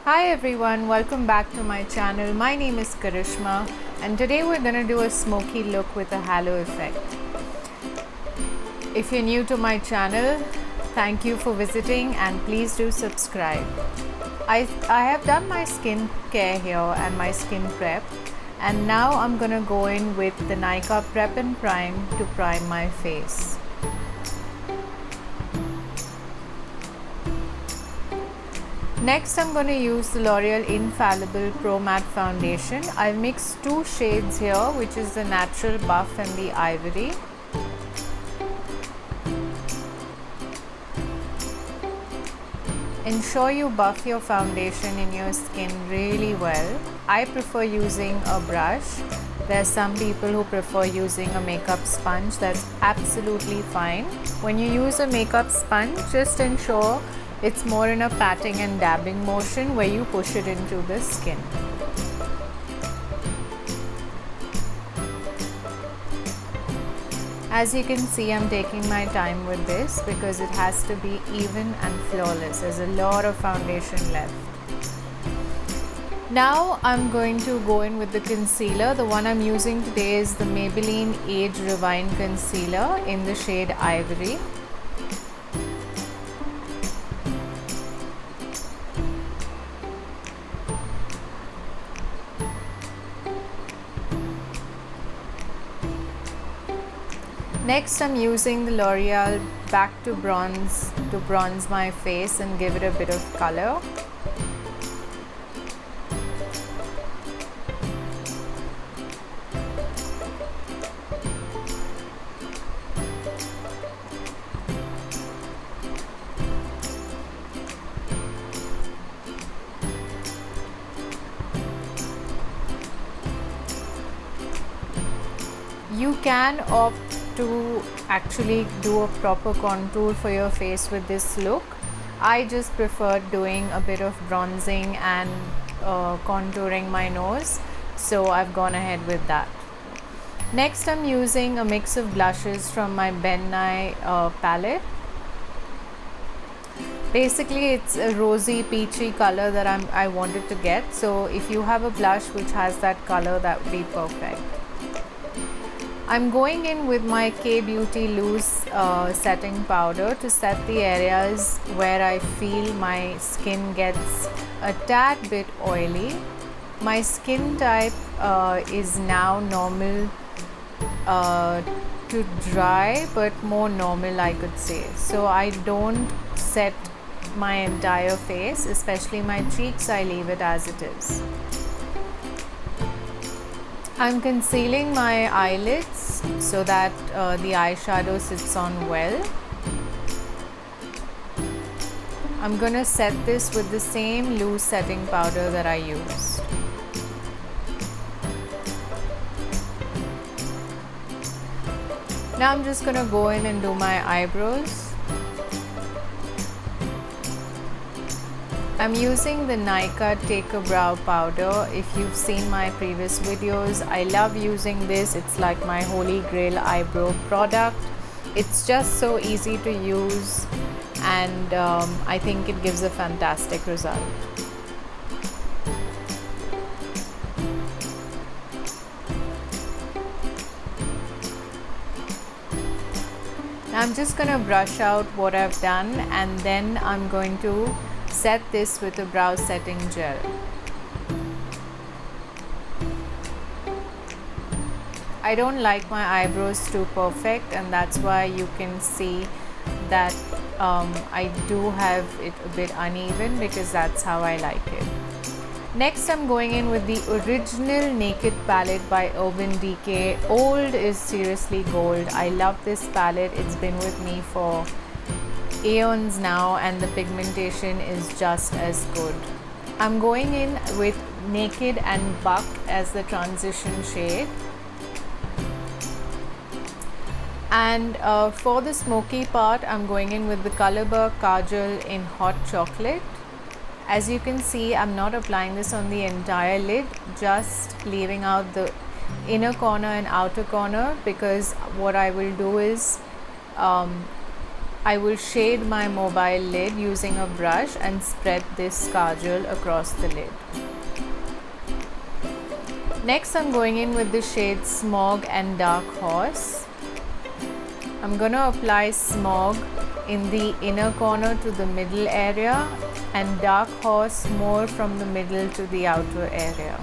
Hi everyone, welcome back to my channel. My name is Karishma and today we're going to do a smoky look with a halo effect. If you're new to my channel, thank you for visiting and please do subscribe. I have done my skin care here and my skin prep, and now I'm going to go in with the Nykaa Prep and Prime to prime my face. Next, I'm going to use the L'Oreal Infallible Pro Matte Foundation. I've mixed two shades here, which is the Natural Buff and the Ivory. Ensure you buff your foundation in your skin really well. I prefer using a brush. There are some people who prefer using a makeup sponge. That's absolutely fine. When you use a makeup sponge, just ensure it's more in a patting and dabbing motion where you push it into the skin. As you can see, I'm taking my time with this because it has to be even and flawless. There's a lot of foundation left. Now I'm going to go in with the concealer. The one I'm using today is the Maybelline Age Rewind Concealer in the shade Ivory. Next, I'm using the L'Oreal Back to bronze my face and give it a bit of color. You can opt to actually do a proper contour for your face with this look. I just preferred doing a bit of bronzing and contouring my nose, so I've gone ahead with that. Next, I'm using a mix of blushes from my Nye palette. Basically, it's a rosy peachy color that I wanted to get, so if you have a blush which has that color, that would be perfect. I'm going in with my K-Beauty Loose setting powder to set the areas where I feel my skin gets a tad bit oily. My skin type is now normal to dry, but more normal, I could say. So I don't set my entire face, especially my cheeks. I leave it as it is. I'm concealing my eyelids so that the eyeshadow sits on well. I'm gonna set this with the same loose setting powder that I used. Now I'm just gonna go in and do my eyebrows. I'm using the Nykaa Take a Brow powder. If you've seen my previous videos, I love using this. It's like my holy grail eyebrow product. It's just so easy to use, and I think it gives a fantastic result. I'm just gonna brush out what I've done, and then I'm going to set this with a brow setting gel. I don't like my eyebrows too perfect, and that's why you can see that I do have it a bit uneven, because that's how I like it. Next, I'm going in with the original Naked palette by Urban Decay. Old is seriously gold. I love this palette. It's been with me for eons now, and the pigmentation is just as good. I'm going in with Naked and Buck as the transition shade, and for the smoky part, I'm going in with the Colourbar Kajal in Hot Chocolate. As you can see, I'm not applying this on the entire lid, just leaving out the inner corner and outer corner, because what I will do is I will shade my mobile lid using a brush and spread this kajal across the lid. Next, I'm going in with the shades Smog and Dark Horse. I'm going to apply Smog in the inner corner to the middle area and Dark Horse more from the middle to the outer area.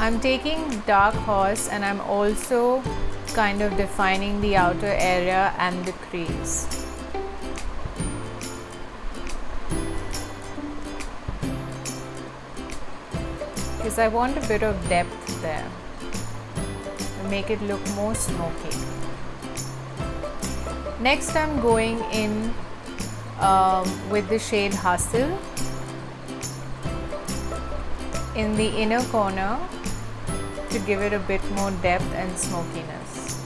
I'm taking Dark Horse and I'm also kind of defining the outer area and the crease. Because I want a bit of depth there to make it look more smoky. Next, I'm going in with the shade Hustle in the inner corner to give it a bit more depth and smokiness.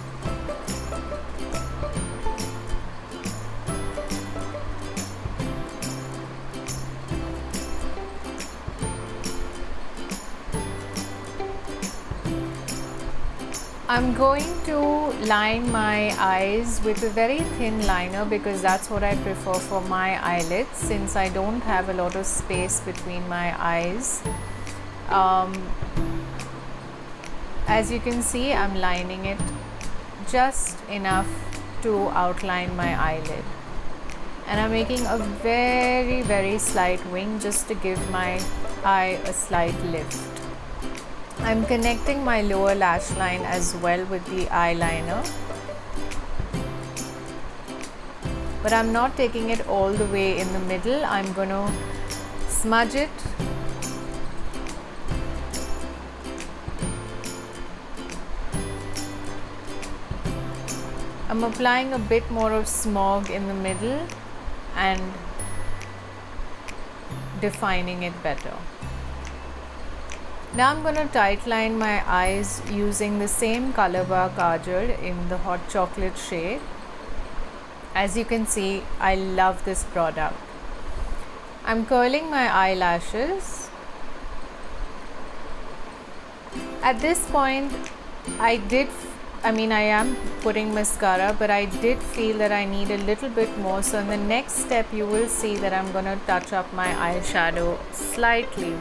I'm going to line my eyes with a very thin liner because that's what I prefer for my eyelids, since I don't have a lot of space between my eyes. As you can see, I'm lining it just enough to outline my eyelid, and I'm making a very slight wing just to give my eye a slight lift. I'm connecting my lower lash line as well with the eyeliner, but I'm not taking it all the way in the middle. I'm going to smudge it I'm applying a bit more of Smog in the middle and defining it better. Now I'm going to tight line my eyes using the same Colourbar kajal in the hot chocolate shade. As you can see, I love this product. I'm curling my eyelashes. At this point, I am putting mascara, but I did feel that I need a little bit more. So in the next step, you will see that I'm going to touch up my eyeshadow slightly.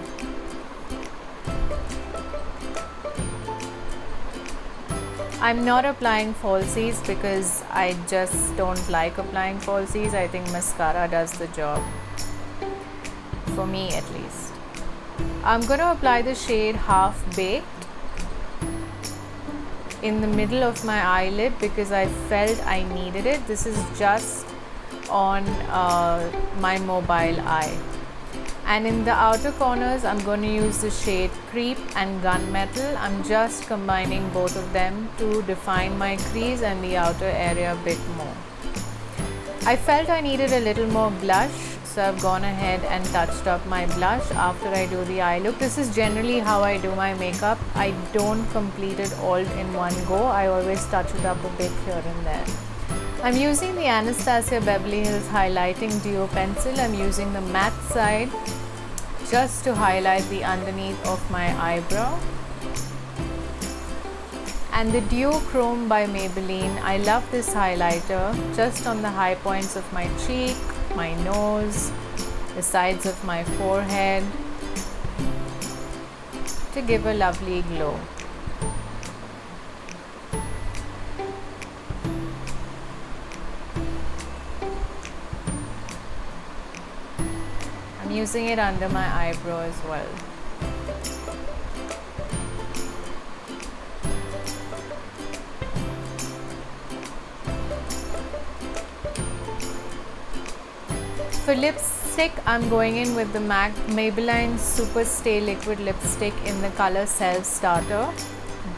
I'm not applying falsies because I just don't like applying falsies. I think mascara does the job, for me at least. I'm going to apply the shade Half Baked in the middle of my eyelid because I felt I needed it. This is just on my mobile eye. And in the outer corners, I'm going to use the shade Creep and Gunmetal. I'm just combining both of them to define my crease and the outer area a bit more. I felt I needed a little more blush, so I've gone ahead and touched up my blush after I do the eye look. This is generally how I do my makeup. I don't complete it all in one go. I always touch it up a bit here and there. I'm using the Anastasia Beverly Hills Highlighting Duo Pencil. I'm using the matte side just to highlight the underneath of my eyebrow. And the Duo Chrome by Maybelline. I love this highlighter just on the high points of my cheek, my nose, the sides of my forehead to give a lovely glow. I'm using it under my eyebrow as well. For lipstick, I'm going in with the Maybelline Super Stay Liquid Lipstick in the color Self Starter.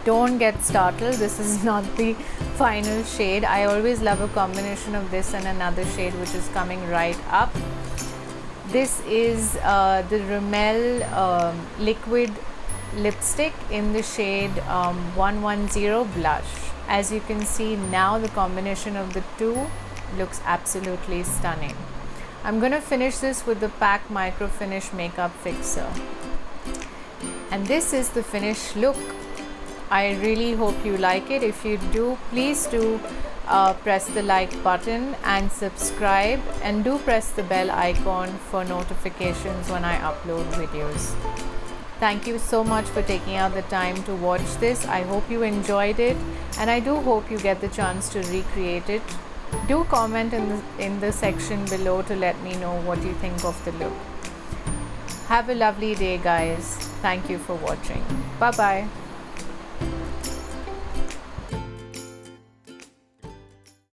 Don't get startled, this is not the final shade. I always love a combination of this and another shade which is coming right up. This is the Rimmel Liquid Lipstick in the shade 110 Blush. As you can see now, the combination of the two looks absolutely stunning. I'm gonna finish this with the PAC Micro Finish Makeup Fixer. And this is the finished look. I really hope you like it. If you do, please do press the like button and subscribe, and do press the bell icon for notifications when I upload videos. Thank you so much for taking out the time to watch this. I hope you enjoyed it, and I do hope you get the chance to recreate it. Do comment in the section below to let me know what you think of the look. Have a lovely day, guys. Thank you for watching. Bye bye.